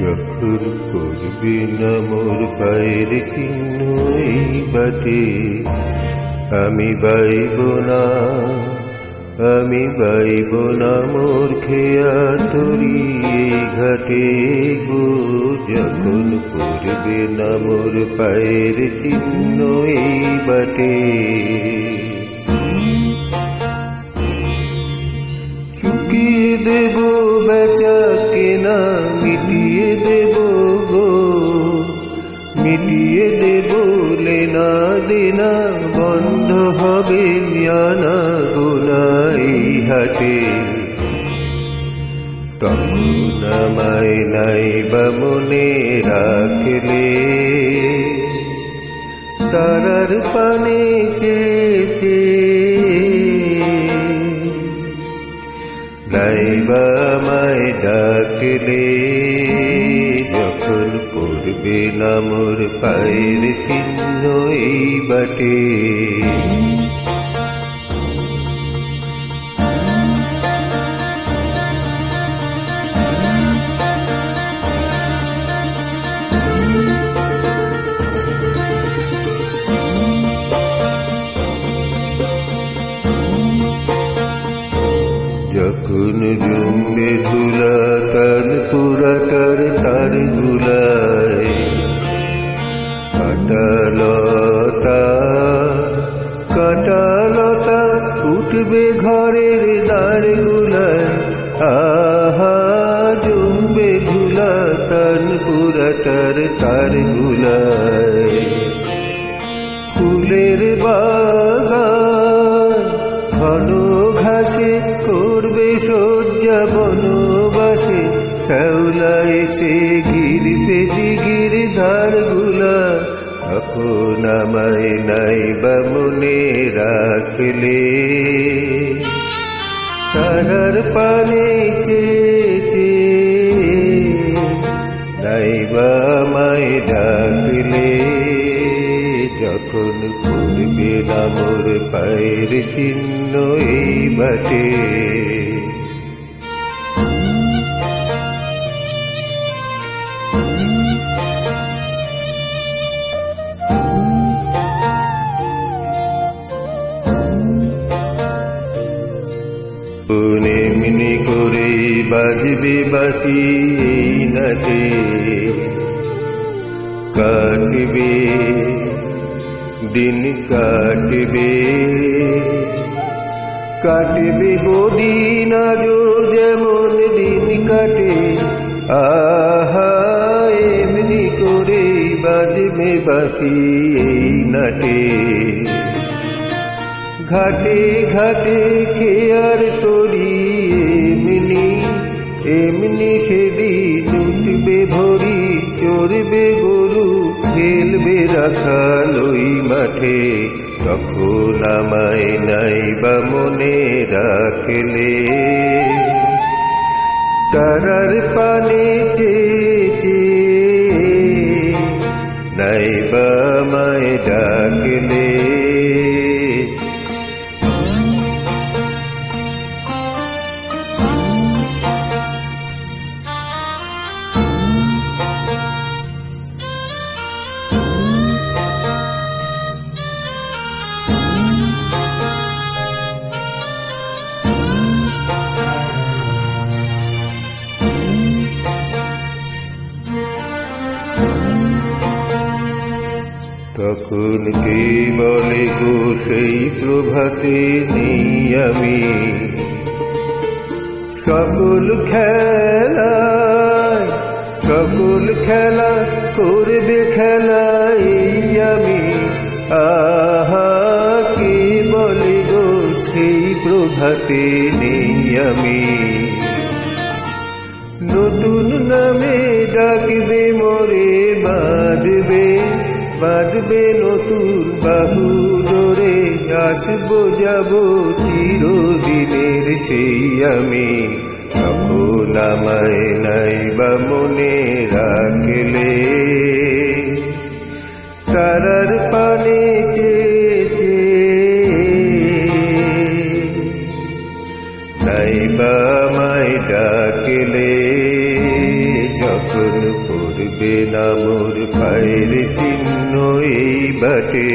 যখন পড়বে না মোর পায়ের চিহ্ন এই বাটে, আমি বাইব না, আমি বাইব না মোর খেয়া তরি এই ঘাটে গো। যখন পড়বে না মোর পায়ের চিহ্ন এই বাটে, চুকিয়ে দেব বেচা কেনা, মিটিয়ে দেব গো, মিটিয়ে দেব লেনা দেনা, বন্ধ হবে আনা গোনা এই হাটে। তখন আমায় নাই বা মনে রাখলে, তারার পানে চেয়েছে নাইবা আমায় ডাকলে। যখন পড়বে না মোর পায়ের চিহ্ন এই বাটে, যখন জমবে ধুলা তার পুরাটার তার গুলায়, কাটালতা কাটালতা উঠবে ঘরের দ্বার গুলায়। আহা জমবে ধুলা তার পুরাটার তার গুলায়। ফুলের বাগান ঘন ঘাসে করবে শয্যা বনবাসে, শ্যাওলা এসে ঘিরবে দিঘির ধার গুলা। তখন আমায় নাই বা মনে রাখলে, তারার পানে চেয়েছে নাই বা আমায় ডাকলে। যখন পড়বে না মোর পায়ের চিহ্ন এই বাটে, এমনি করে বাজবে বাঁশি এই নাটে, কাটবে দিন কাটবে, কাটবে গদিন আজো যেমন দিন কাটে। আহা এমনি করে বাজবে বাঁশি এই নাটে, ঘাটে ঘাটে খেয়ার তরি এমনি এমনি সেদিন উঠবে ভরি, চড়বে গরু খেলবে রাখাল ওই মাঠে। তখন আমায় নাই বা মনে রাখলে, তারার পানে চেয়েছে নাই বা আমায় ডাকলে। তখন কে বলে গো সেই প্রভাতে নেই আমি, সকল খেলায় সকল খেলা করবে খেলা এই আমি। আহা কে বলে গো সেই প্রভাতে নেই আমি, নতুন নামে ডাকবে মোরে বাঁধবে, বাঁধবে নতুন বাহু ডোরে। আসবো যাব চিরদিনের সেই আমি, তখন আমায় নাই বা মনে রাখলে, তারার পানে চেয়েছে নাই বা আমায় ডাকলে। যখন পড়বে না মোর পায়ের চিহ্ন এই বাটে।